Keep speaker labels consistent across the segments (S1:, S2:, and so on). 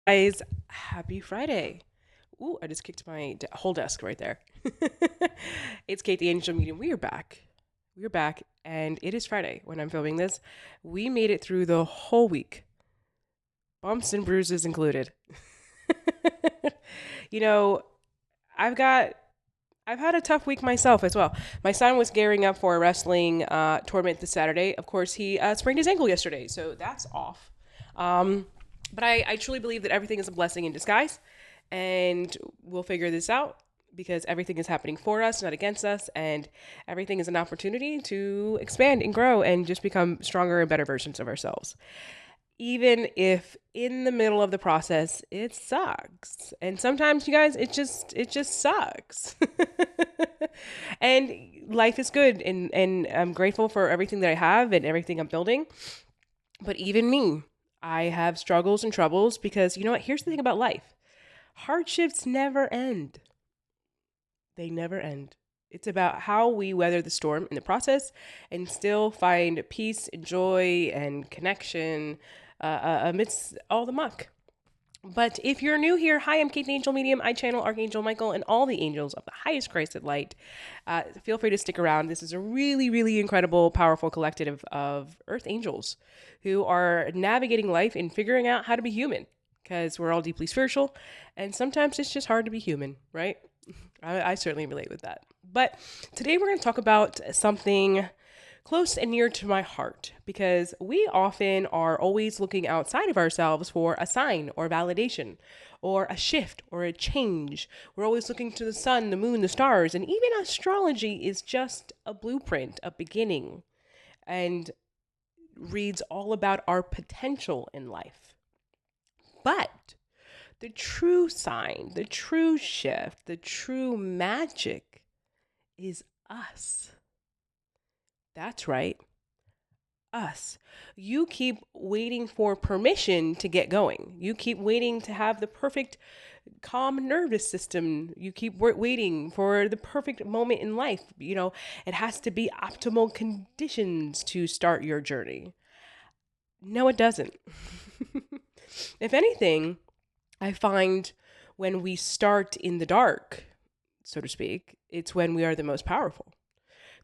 S1: Guys, happy Friday. Ooh, I just kicked my whole desk right there. It's Kate the Angel Medium. We are back. We are back, and it is Friday when I'm filming this. We made it through the whole week, bumps and bruises included. you know, I've got I've had a tough week myself as well. My son was gearing up for a wrestling tournament this Saturday. Of course, he sprained his ankle yesterday, so that's off. Um, but I truly believe that everything is a blessing in disguise, and we'll figure this out because everything is happening for us, not against us, and everything is an opportunity to expand and grow and just become stronger and better versions of ourselves, even if in the middle of the process it sucks. And sometimes, you guys, it just sucks. And life is good, and I'm grateful for everything that I have and everything I'm building. But even me, I have struggles and troubles because you know what? Here's the thing about life. Hardships never end. They never end. It's about how we weather the storm in the process and still find peace and joy and connection amidst all the muck. But if you're new here, hi, I'm Kate the Angel Medium. I channel Archangel Michael and all the angels of the highest Christed light. Feel free to stick around. This is a really, really incredible, powerful collective of Earth Angels who are navigating life and figuring out how to be human because we're all deeply spiritual and sometimes it's just hard to be human, right? I certainly relate with that. But today we're going to talk about something close and near to my heart because we often are always looking outside of ourselves for a sign or validation or a shift or a change. We're always looking to the sun, the moon, the stars, and even astrology is just a blueprint, a beginning, and reads all about our potential in life. But the true sign, the true shift, the true magic is us. That's right, us. You keep waiting for permission to get going. You keep waiting to have the perfect calm nervous system. You keep waiting for the perfect moment in life. It has to be optimal conditions to start your journey. No, it doesn't. If anything, I find when we start in the dark, so to speak, it's when we are the most powerful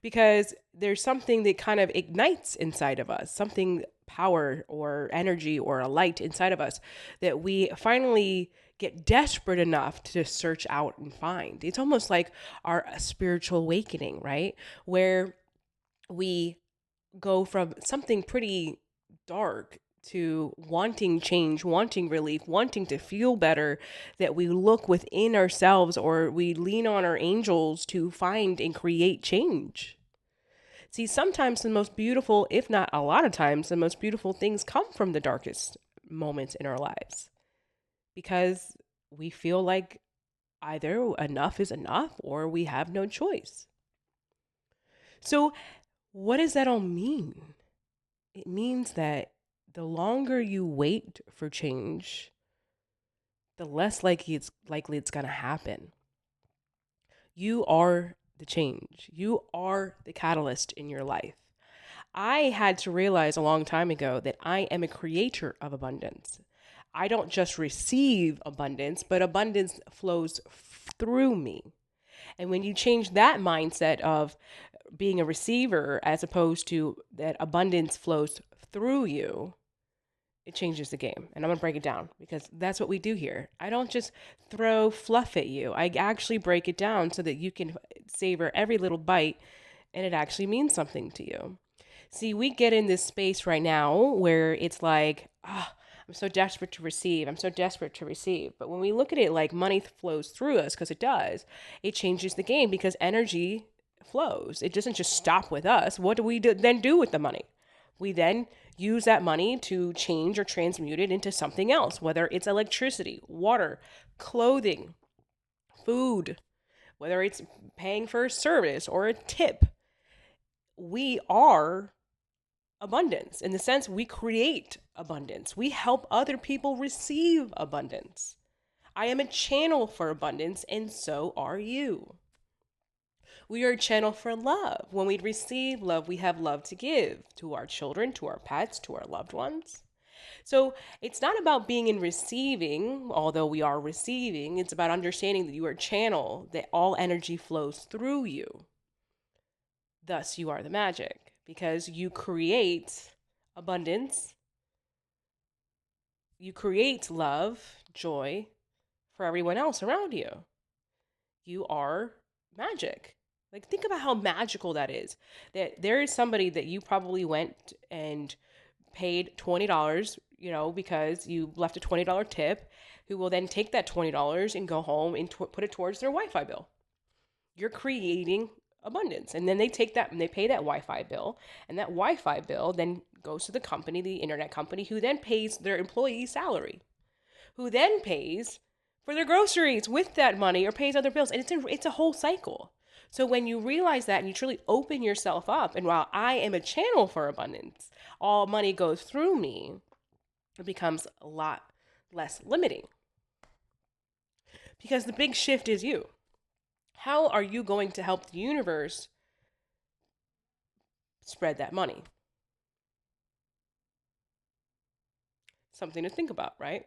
S1: because there's something that kind of ignites inside of us, something power or energy or a light inside of us that we finally get desperate enough to search out and find. It's almost like our spiritual awakening, right? Where we go from something pretty dark to wanting change, wanting relief, wanting to feel better, that we look within ourselves or we lean on our angels to find and create change. See, sometimes the most beautiful, if not a lot of times, the most beautiful things come from the darkest moments in our lives because we feel like either enough is enough or we have no choice. So, what does that all mean? It means that the longer you wait for change, the less likely it's going to happen. You are the change. You are the catalyst in your life. I had to realize a long time ago that I am a creator of abundance. I don't just receive abundance, but abundance flows through me. And when you change that mindset of being a receiver as opposed to that abundance flows through you, it changes the game. And I'm going to break it down because that's what we do here. I don't just throw fluff at you. I actually break it down so that you can savor every little bite and it actually means something to you. See, we get in this space right now where it's like, I'm so desperate to receive. I'm so desperate to receive. But when we look at it like money flows through us, because it does, it changes the game because energy flows. It doesn't just stop with us. What do we then do with the money? We then use that money to change or transmute it into something else, whether it's electricity, water, clothing, food, whether it's paying for a service or a tip. We are abundance in the sense we create abundance. We help other people receive abundance. I am a channel for abundance, and so are you. We are a channel for love. When we receive love, we have love to give to our children, to our pets, to our loved ones. So it's not about being in receiving, although we are receiving. It's about understanding that you are a channel, that all energy flows through you. Thus, you are the magic because you create abundance, you create love, joy for everyone else around you. You are magic. Like, think about how magical that is. That there is somebody that you probably went and paid $20, because you left a $20 tip, who will then take that $20 and go home and put it towards their Wi Fi bill. You're creating abundance. And then they take that and they pay that Wi Fi bill. And that Wi Fi bill then goes to the company, the internet company, who then pays their employee's salary, who then pays for their groceries with that money or pays other bills. And it's a whole cycle. So when you realize that and you truly open yourself up, and while I am a channel for abundance, all money goes through me, it becomes a lot less limiting. Because the big shift is you. How are you going to help the universe spread that money? Something to think about, right?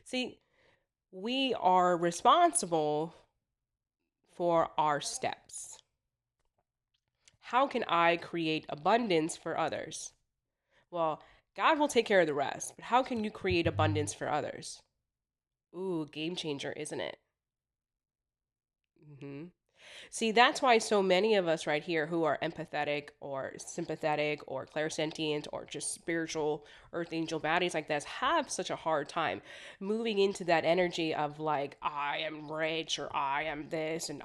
S1: See, we are responsible for our steps. How can I create abundance for others? Well, God will take care of the rest, but how can you create abundance for others? Ooh, game changer, isn't it? Mm-hmm. See, that's why so many of us right here who are empathetic or sympathetic or clairsentient or just spiritual Earth Angel Baddies like this have such a hard time moving into that energy of like, I am rich or I am this and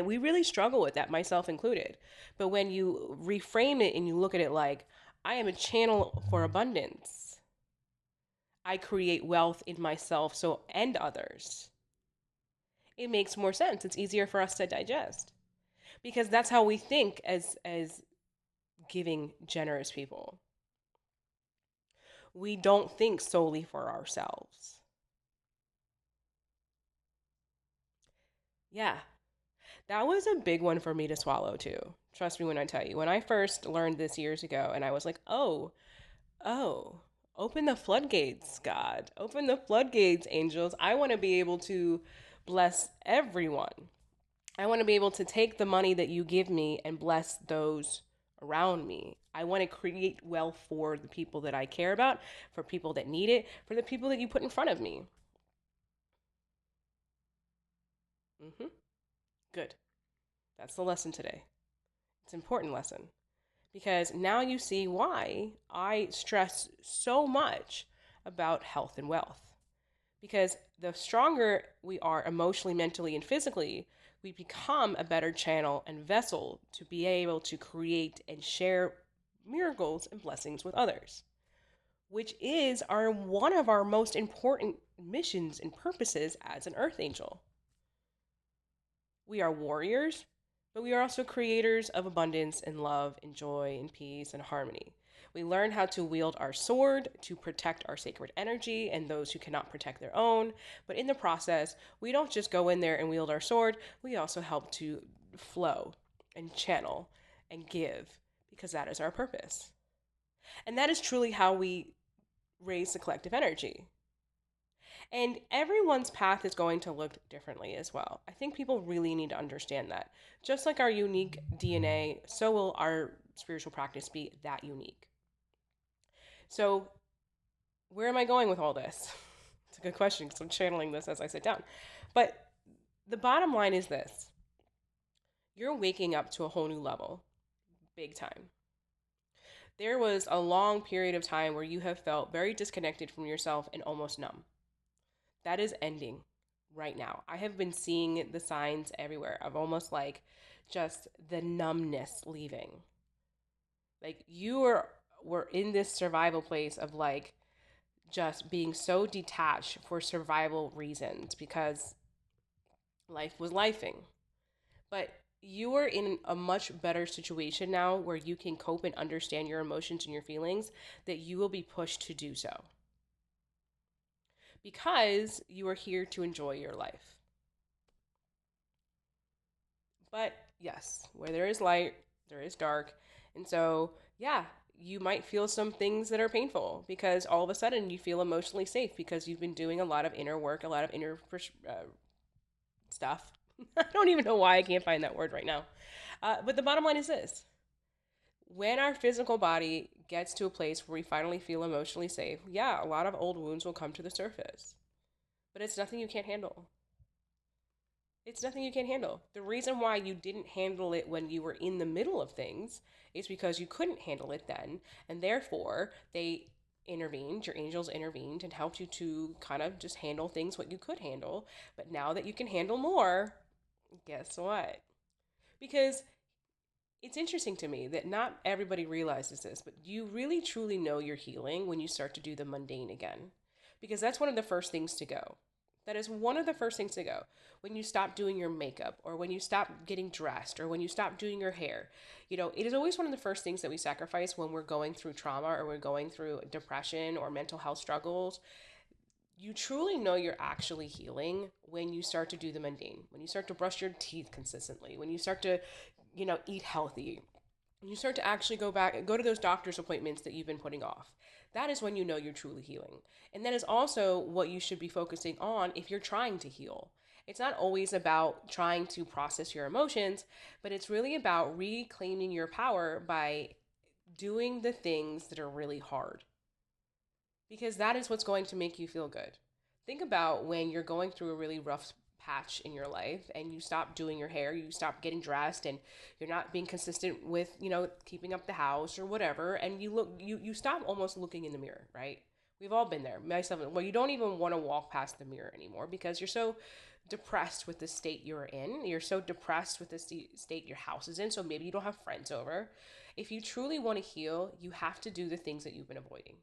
S1: we really struggle with that, myself included. But when you reframe it and you look at it like, I am a channel for abundance, I create wealth in myself and others, it makes more sense. It's easier for us to digest because that's how we think as giving, generous people. We don't think solely for ourselves. Yeah, that was a big one for me to swallow too. Trust me when I tell you. When I first learned this years ago, and I was like, oh, open the floodgates, God. Open the floodgates, angels. I want to be able to bless everyone. I want to be able to take the money that you give me and bless those around me. I want to create wealth for the people that I care about, for people that need it, for the people that you put in front of me. Mm-hmm. Good. That's the lesson today. It's an important lesson because now you see why I stress so much about health and wealth. Because the stronger we are emotionally, mentally, and physically, we become a better channel and vessel to be able to create and share miracles and blessings with others, which is one of our most important missions and purposes as an earth angel. We are warriors, but we are also creators of abundance and love and joy and peace and harmony. We learn how to wield our sword to protect our sacred energy and those who cannot protect their own. But in the process, we don't just go in there and wield our sword, we also help to flow and channel and give because that is our purpose. And that is truly how we raise the collective energy. And everyone's path is going to look differently as well. I think people really need to understand that. Just like our unique DNA, so will our spiritual practice be that unique. So, where am I going with all this? It's a good question because I'm channeling this as I sit down. But the bottom line is this: you're waking up to a whole new level, big time. There was a long period of time where you have felt very disconnected from yourself and almost numb. That is ending right now. I have been seeing the signs everywhere of almost like just the numbness leaving. Like were in this survival place of like just being so detached for survival reasons because life was lifing. But you are in a much better situation now where you can cope and understand your emotions and your feelings that you will be pushed to do so because you are here to enjoy your life. But yes, where there is light, there is dark. And so, yeah, you might feel some things that are painful because all of a sudden you feel emotionally safe because you've been doing a lot of inner work, a lot of inner stuff. I don't even know why I can't find that word right now. But the bottom line is this: when our physical body gets to a place where we finally feel emotionally safe, yeah, a lot of old wounds will come to the surface. But it's nothing you can't handle. It's nothing you can't handle. The reason why you didn't handle it when you were in the middle of things is because you couldn't handle it then, and therefore they intervened, your angels intervened and helped you to kind of just handle things what you could handle. But now that you can handle more, guess what? Because it's interesting to me that not everybody realizes this, but you really truly know you're healing when you start to do the mundane again. Because that's one of the first things to go. That is one of the first things to go. When you stop doing your makeup, or when you stop getting dressed, or when you stop doing your hair. It is always one of the first things that we sacrifice when we're going through trauma or we're going through depression or mental health struggles. You truly know you're actually healing when you start to do the mundane, when you start to brush your teeth consistently, when you start to, eat healthy, when you start to actually go back and go to those doctor's appointments that you've been putting off. That is when you know you're truly healing. And that is also what you should be focusing on if you're trying to heal. It's not always about trying to process your emotions, but it's really about reclaiming your power by doing the things that are really hard, because that is what's going to make you feel good. Think about when you're going through a really rough patch in your life and you stop doing your hair, you stop getting dressed, and you're not being consistent with, keeping up the house or whatever, and you stop almost looking in the mirror, right? We've all been there. Myself, well, you don't even want to walk past the mirror anymore because you're so depressed with the state you're in. You're so depressed with the state your house is in, so maybe you don't have friends over. If you truly want to heal, you have to do the things that you've been avoiding,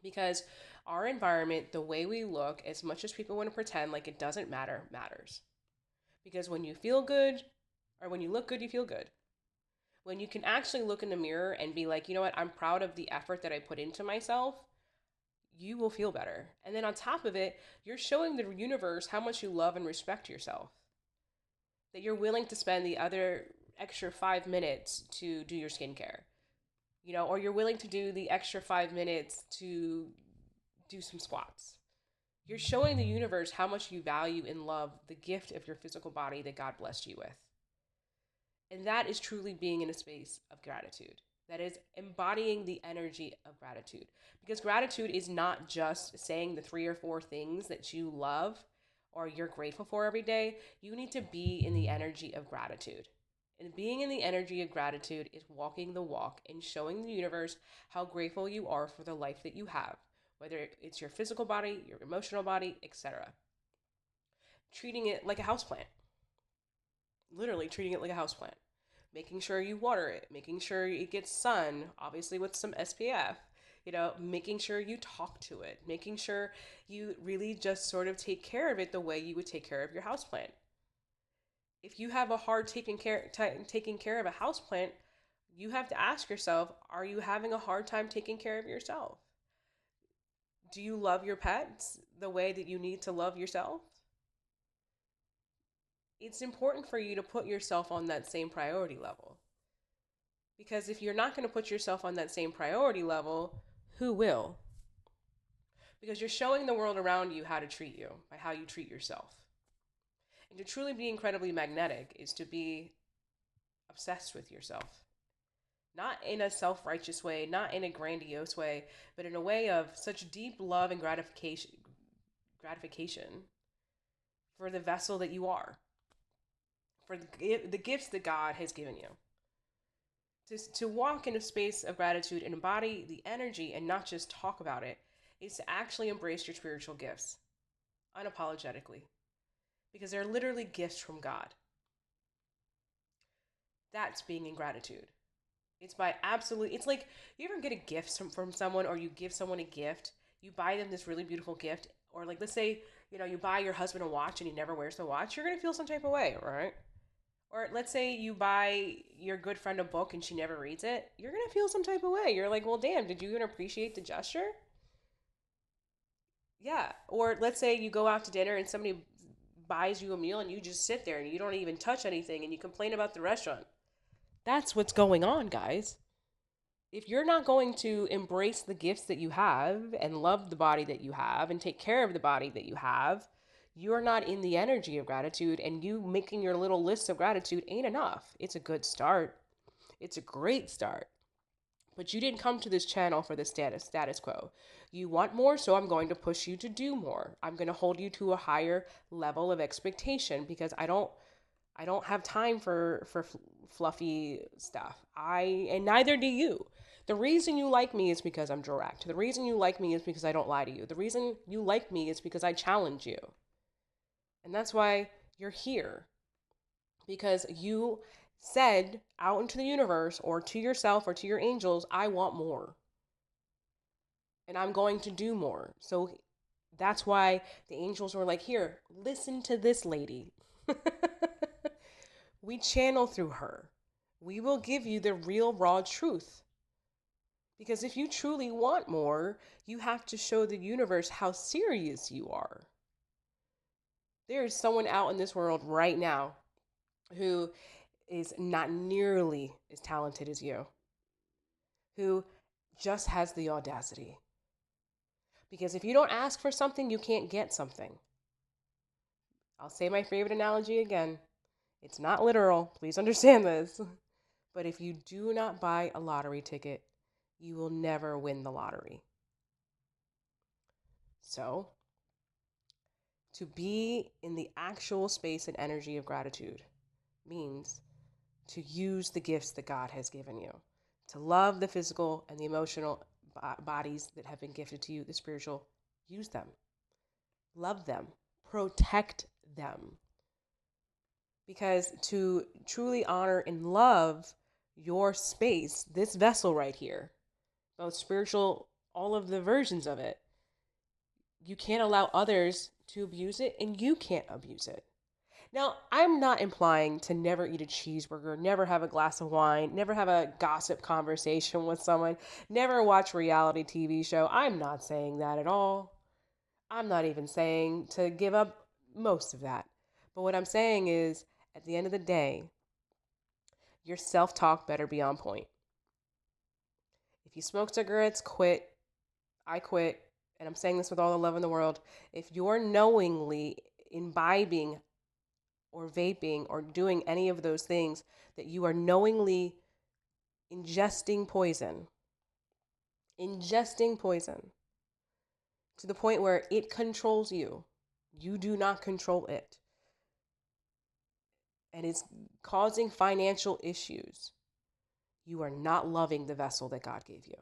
S1: because our environment, the way we look, as much as people want to pretend like it doesn't matter, matters. Because when you feel good, or when you look good, you feel good. When you can actually look in the mirror and be like, you know what, I'm proud of the effort that I put into myself, you will feel better. And then on top of it, you're showing the universe how much you love and respect yourself. That you're willing to spend the other extra 5 minutes to do your skincare, or you're willing to do the extra 5 minutes to do some squats. You're showing the universe how much you value and love the gift of your physical body that God blessed you with. And that is truly being in a space of gratitude. That is embodying the energy of gratitude. Because gratitude is not just saying the 3 or 4 things that you love or you're grateful for every day. You need to be in the energy of gratitude. And being in the energy of gratitude is walking the walk and showing the universe how grateful you are for the life that you have, whether it's your physical body, your emotional body, etc. Treating it like a houseplant. Literally treating it like a houseplant. Making sure you water it, making sure it gets sun, obviously with some SPF, making sure you talk to it, making sure you really just sort of take care of it the way you would take care of your houseplant. If you have a hard taking care of a houseplant, you have to ask yourself, are you having a hard time taking care of yourself? Do you love your pets the way that you need to love yourself? It's important for you to put yourself on that same priority level. Because if you're not going to put yourself on that same priority level, who will? Because you're showing the world around you how to treat you by how you treat yourself. And to truly be incredibly magnetic is to be obsessed with yourself. Not in a self-righteous way, not in a grandiose way, but in a way of such deep love and gratification for the vessel that you are, for the gifts that God has given you. To walk in a space of gratitude and embody the energy and not just talk about it is to actually embrace your spiritual gifts unapologetically, because they're literally gifts from God. That's being in gratitude. It's like, you ever get a gift from someone, or you give someone a gift, you buy them this really beautiful gift, or like, let's say, you buy your husband a watch and he never wears the watch, you're going to feel some type of way, right? Or let's say you buy your good friend a book and she never reads it, you're going to feel some type of way. You're like, well, damn, did you even appreciate the gesture? Yeah. Or let's say you go out to dinner and somebody buys you a meal and you just sit there and you don't even touch anything and you complain about the restaurant. That's what's going on, guys. if you're not going to embrace the gifts that you have and love the body that you have and take care of the body that you have, you're not in the energy of gratitude, and you making your little list of gratitude ain't enough. It's a good start. It's a great start. But you didn't come to this channel for the status quo. You want more, so I'm going to push you to do more. I'm going to hold you to a higher level of expectation because I don't have time for fluffy stuff. And neither do you. The reason you like me is because I'm direct. The reason you like me is because I don't lie to you. The reason you like me is because I challenge you. And that's why you're here. Because you said out into the universe or to yourself or to your angels, I want more. And I'm going to do more. So that's why the angels were like, here, listen to this lady. We channel through her. We will give you the real, raw truth. Because if you truly want more, you have to show the universe how serious you are. There is someone out in this world right now who is not nearly as talented as you, who just has the audacity. Because if you don't ask for something, you can't get something. I'll say my favorite analogy again. It's not literal, please understand this. But if you do not buy a lottery ticket, you will never win the lottery. So, to be in the actual space and energy of gratitude means to use the gifts that God has given you, to love the physical and the emotional bodies that have been gifted to you, the spiritual. Use them, love them, protect them. Because to truly honor and love your space, this vessel right here, both spiritual, all of the versions of it, you can't allow others to abuse it, and you can't abuse it. Now, I'm not implying to never eat a cheeseburger, never have a glass of wine, never have a gossip conversation with someone, never watch a reality TV show. I'm not saying that at all. I'm not even saying to give up most of that. But what I'm saying is, at the end of the day, your self-talk better be on point. If you smoke cigarettes, quit. I quit. And I'm saying this with all the love in the world. If you're knowingly imbibing or vaping or doing any of those things, that you are knowingly ingesting poison to the point where it controls you. You do not control it. And it's causing financial issues. You are not loving the vessel that God gave you.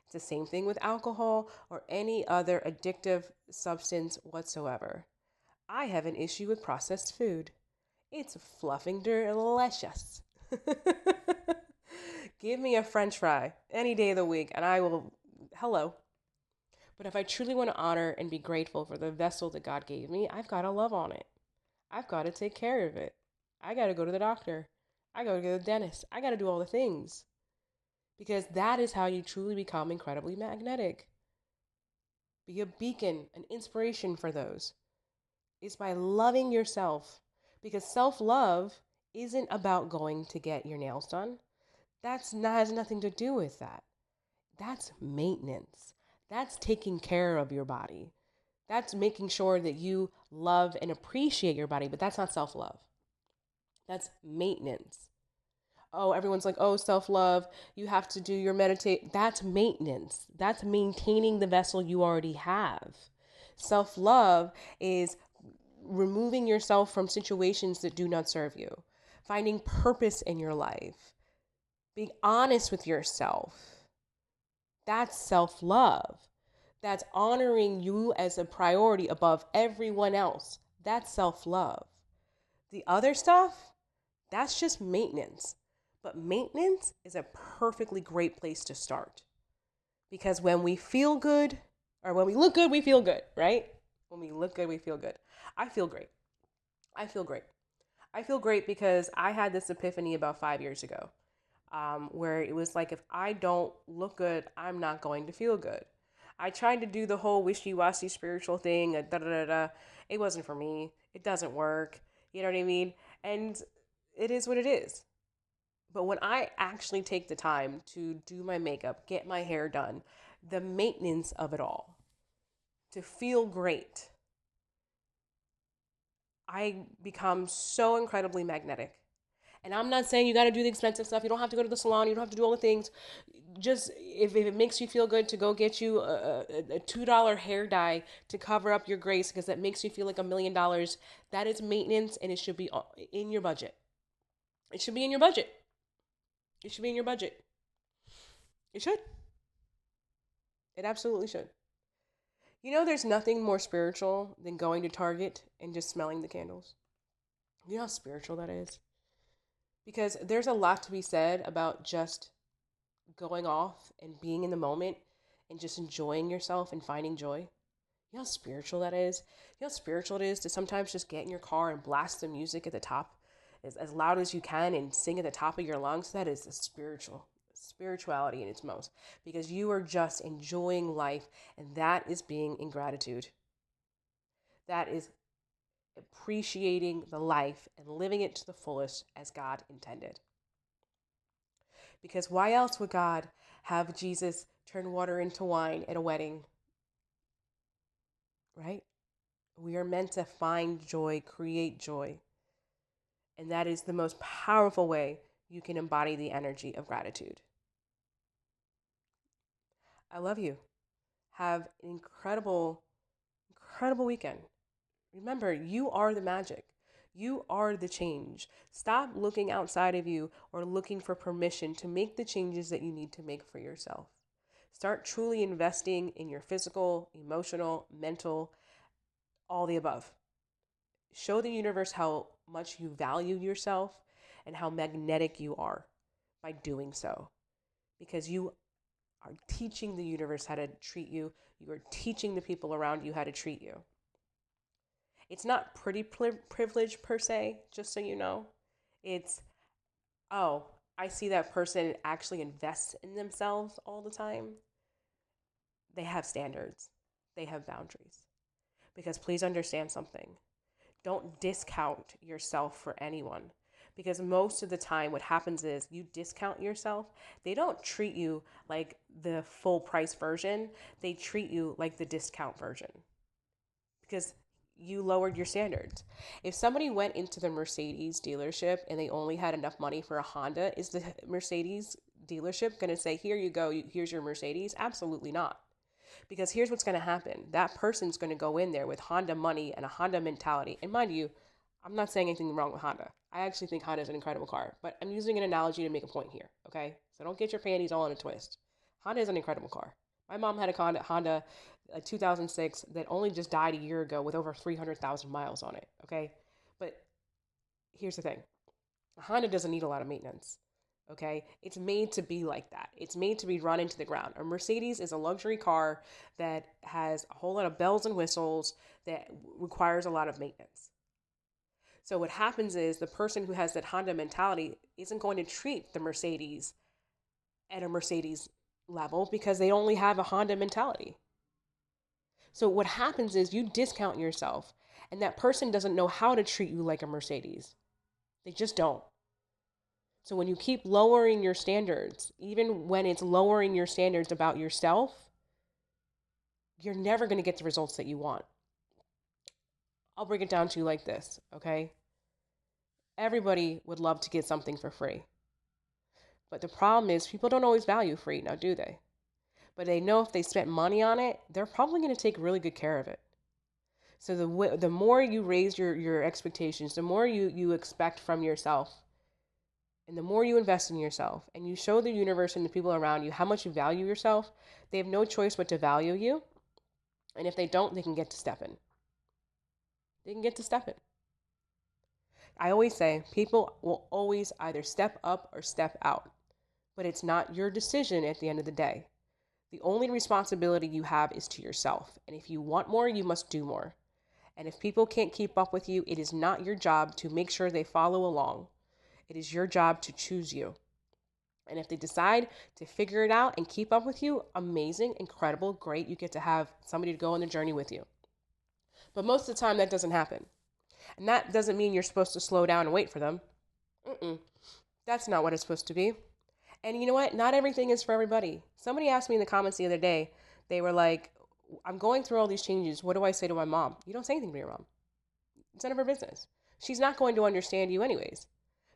S1: It's the same thing with alcohol or any other addictive substance whatsoever. I have an issue with processed food. It's fluffing delicious. Give me a French fry any day of the week and I will, hello. But if I truly want to honor and be grateful for the vessel that God gave me, I've got to love on it. I've got to take care of it. I got to go to the doctor. I got to go to the dentist. I got to do all the things. Because that is how you truly become incredibly magnetic. Be a beacon, an inspiration for those. It's by loving yourself. Because self-love isn't about going to get your nails done. Has nothing to do with that. That's maintenance. That's taking care of your body. That's making sure that you love and appreciate your body, but that's not self-love. That's maintenance. Oh, everyone's like, oh, self-love, you have to do your meditate. That's maintenance. That's maintaining the vessel you already have. Self-love is removing yourself from situations that do not serve you, finding purpose in your life, being honest with yourself. That's self-love. That's honoring you as a priority above everyone else. That's self-love. The other stuff, that's just maintenance. But maintenance is a perfectly great place to start. Because when we feel good, or when we look good, we feel good, right? When we look good, we feel good. I feel great. I feel great. I feel great because I had this epiphany about 5 years ago, where it was like, if I don't look good, I'm not going to feel good. I tried to do the whole wishy-washy spiritual thing, It wasn't for me. It doesn't work. You know what I mean? And it is what it is. But when I actually take the time to do my makeup, get my hair done, the maintenance of it all, to feel great, I become so incredibly magnetic. And I'm not saying you got to do the expensive stuff. You don't have to go to the salon. You don't have to do all the things. Just if it makes you feel good to go get you a $2 hair dye to cover up your grace because that makes you feel like $1 million, that is maintenance and it should be in your budget. It should be in your budget. It should be in your budget. It should. It absolutely should. You know, there's nothing more spiritual than going to Target and just smelling the candles. You know how spiritual that is? Because there's a lot to be said about just going off and being in the moment and just enjoying yourself and finding joy. You know how spiritual that is? You know how spiritual it is to sometimes just get in your car and blast the music at the top as loud as you can and sing at the top of your lungs? That is spirituality in its most, because you are just enjoying life, and that is being in gratitude. That is appreciating the life and living it to the fullest as God intended. Because why else would God have Jesus turn water into wine at a wedding? Right? We are meant to find joy, create joy. And that is the most powerful way you can embody the energy of gratitude. I love you. Have an incredible, incredible weekend. Remember, you are the magic. You are the change. Stop looking outside of you or looking for permission to make the changes that you need to make for yourself. Start truly investing in your physical, emotional, mental, all the above. Show the universe how much you value yourself and how magnetic you are by doing so. Because you are teaching the universe how to treat you. You are teaching the people around you how to treat you. It's not pretty privilege per se, just so you know. It's, oh, I see that person actually invests in themselves all the time. They have standards, they have boundaries. Because please understand something. Don't discount yourself for anyone. Because most of the time, what happens is you discount yourself. They don't treat you like the full price version, they treat you like the discount version. Because you lowered your standards. If somebody went into the Mercedes dealership and they only had enough money for a Honda, is the Mercedes dealership going to say, here you go, here's your Mercedes? Absolutely not. Because here's what's going to happen. That person's going to go in there with Honda money and a Honda mentality. And mind you, I'm not saying anything wrong with Honda. I actually think Honda is an incredible car. But I'm using an analogy to make a point here, okay? So don't get your panties all in a twist. Honda is an incredible car. My mom had a Honda 2006 that only just died a year ago with over 300,000 miles on it, okay? But here's the thing. A Honda doesn't need a lot of maintenance. Okay, it's made to be like that. It's made to be run into the ground. A Mercedes is a luxury car that has a whole lot of bells and whistles that requires a lot of maintenance. So what happens is the person who has that Honda mentality isn't going to treat the Mercedes at a Mercedes level because they only have a Honda mentality. So what happens is you discount yourself, and that person doesn't know how to treat you like a Mercedes. They just don't. So when you keep lowering your standards, even when it's lowering your standards about yourself, you're never going to get the results that you want. I'll break it down to you like this, okay? Everybody would love to get something for free. But the problem is people don't always value free, now do they? But they know if they spent money on it, they're probably going to take really good care of it. So the more you raise your expectations, the more you expect from yourself, and the more you invest in yourself and you show the universe and the people around you how much you value yourself, they have no choice but to value you. And if they don't, they can get to stepping. They can get to stepping. I always say people will always either step up or step out, but it's not your decision at the end of the day. The only responsibility you have is to yourself. And if you want more, you must do more. And if people can't keep up with you, it is not your job to make sure they follow along. It is your job to choose you. And if they decide to figure it out and keep up with you, amazing, incredible, great. You get to have somebody to go on the journey with you. But most of the time, that doesn't happen. And that doesn't mean you're supposed to slow down and wait for them. That's not what it's supposed to be. And you know what? Not everything is for everybody. Somebody asked me in the comments the other day, they were like, I'm going through all these changes. What do I say to my mom? You don't say anything to your mom. It's none of her business. She's not going to understand you anyways.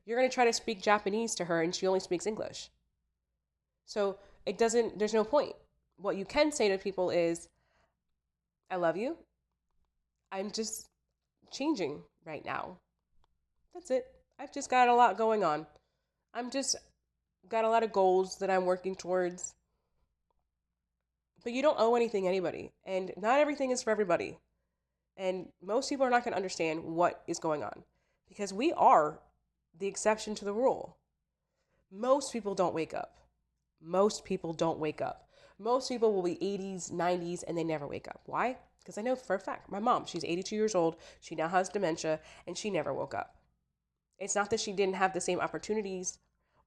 S1: You're going to try to speak Japanese to her and she only speaks English. So there's no point. What you can say to people is, I love you. I'm just changing right now. That's it. I've just got a lot going on. I'm just got a lot of goals that I'm working towards. But you don't owe anything to anybody. And not everything is for everybody. And most people are not going to understand what is going on because we are the exception to the rule. Most people don't wake up. Most people don't wake up. Most people will be 80s, 90s, and they never wake up. Why? Because I know for a fact, my mom, she's 82 years old. She now has dementia, and she never woke up. It's not that she didn't have the same opportunities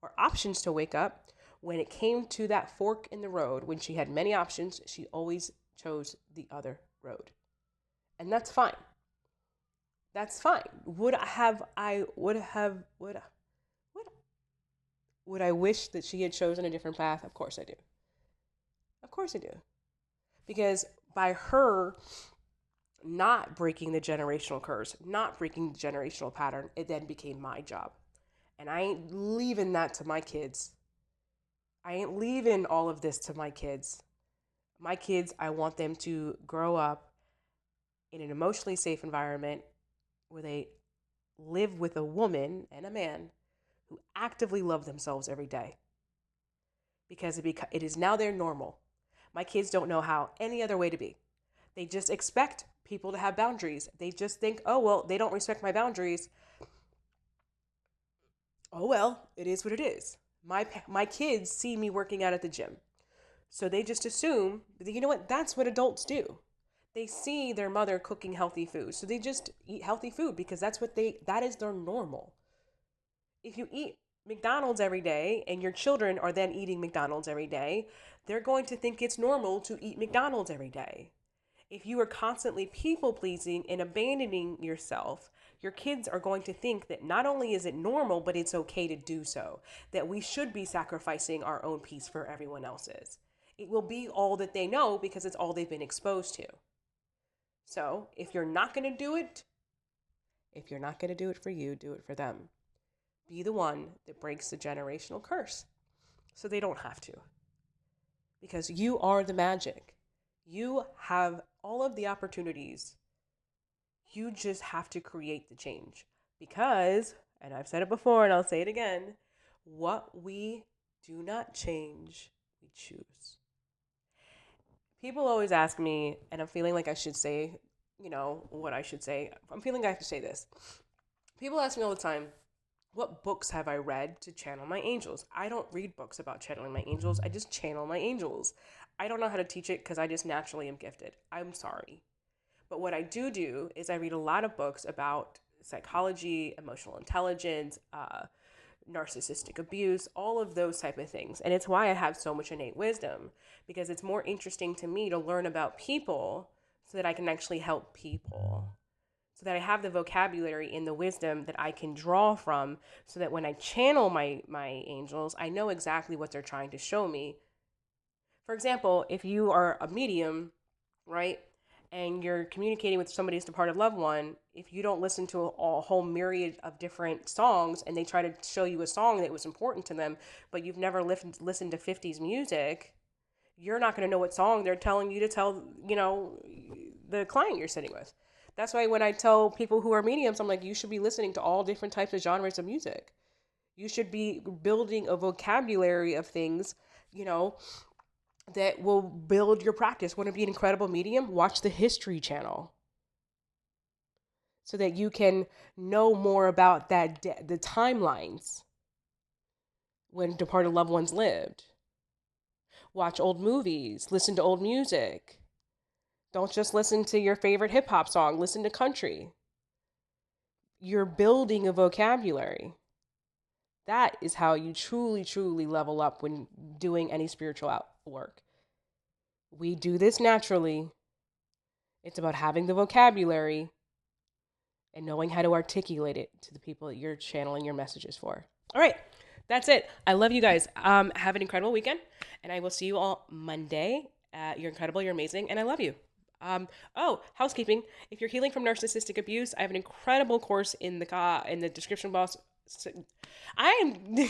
S1: or options to wake up. When it came to that fork in the road, when she had many options, she always chose the other road. And that's fine. That's fine. Would I wish that she had chosen a different path? Of course I do. Of course I do. Because by her not breaking the generational curse, not breaking the generational pattern, it then became my job. And I ain't leaving that to my kids. I ain't leaving all of this to my kids. My kids, I want them to grow up in an emotionally safe environment where they live with a woman and a man who actively love themselves every day. Because it is now their normal. My kids don't know how any other way to be. They just expect people to have boundaries. They just think, oh, well, they don't respect my boundaries. Oh, well, it is what it is. My kids see me working out at the gym. So they just assume that, you know what, that's what adults do. They see their mother cooking healthy food. So they just eat healthy food because that is their normal. If you eat McDonald's every day and your children are then eating McDonald's every day, they're going to think it's normal to eat McDonald's every day. If you are constantly people pleasing and abandoning yourself, your kids are going to think that not only is it normal, but it's okay to do so, that we should be sacrificing our own peace for everyone else's. It will be all that they know because it's all they've been exposed to. So if you're not going to do it, for you, do it for them. Be the one that breaks the generational curse so they don't have to. Because you are the magic. You have all of the opportunities. You just have to create the change. Because, and I've said it before and I'll say it again, what we do not change, we choose. People always ask me, and I'm feeling like I should say, what I should say. I'm feeling I have to say this. People ask me all the time, what books have I read to channel my angels? I don't read books about channeling my angels. I just channel my angels. I don't know how to teach it because I just naturally am gifted. I'm sorry. But what I do is I read a lot of books about psychology, emotional intelligence, narcissistic abuse, all of those type of things. And it's why I have so much innate wisdom, because it's more interesting to me to learn about people so that I can actually help people. So that I have the vocabulary and the wisdom that I can draw from, so that when I channel my angels, I know exactly what they're trying to show me. For example, if you are a medium, right, and you're communicating with somebody's departed loved one, if you don't listen to a whole myriad of different songs and they try to show you a song that was important to them, but you've never listened to 50s music, you're not going to know what song they're telling you to tell, the client you're sitting with. That's why when I tell people who are mediums, I'm like, you should be listening to all different types of genres of music. You should be building a vocabulary of things, that will build your practice. Want to be an incredible medium? Watch the History Channel so that you can know more about the timelines when departed loved ones lived. Watch old movies, listen to old music. Don't just listen to your favorite hip hop song, listen to country. You're building a vocabulary. That is how you truly, truly level up when doing any spiritual work. We do this naturally. It's about having the vocabulary and knowing how to articulate it to the people that you're channeling your messages for. All right. That's it. I love you guys. Have an incredible weekend, and I will see you all Monday. You're incredible. You're amazing, and I love you. Oh, housekeeping. If you're healing from narcissistic abuse, I have an incredible course in the description box. I am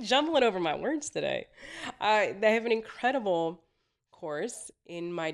S1: jumbling over my words today. They have an incredible course in my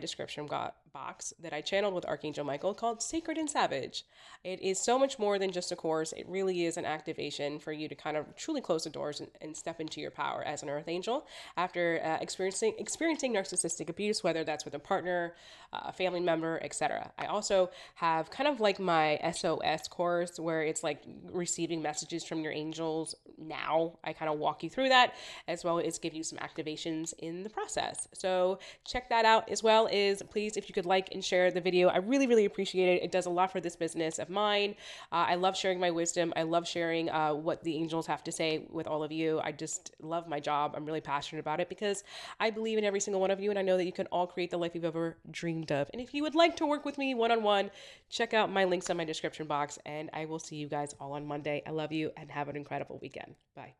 S1: box that I channeled with Archangel Michael called Sacred and Savage. It is so much more than just a course. It really is an activation for you to kind of truly close the doors and step into your power as an Earth Angel after experiencing narcissistic abuse, whether that's with a partner, a family member, etc. I also have kind of like my SOS course where it's like receiving messages from your angels now. I kind of walk you through that as well as give you some activations in the process. So check that out, as well as please, if you could like and share the video, I really, really appreciate it. It does a lot for this business of mine. I love sharing my wisdom. I love sharing what the angels have to say with all of you. I just love my job. I'm really passionate about it because I believe in every single one of you, and I know that you can all create the life you've ever dreamed of. And if you would like to work with me one-on-one, check out my links in my description box, and I will see you guys all on Monday. I love you, and have an incredible weekend. Bye.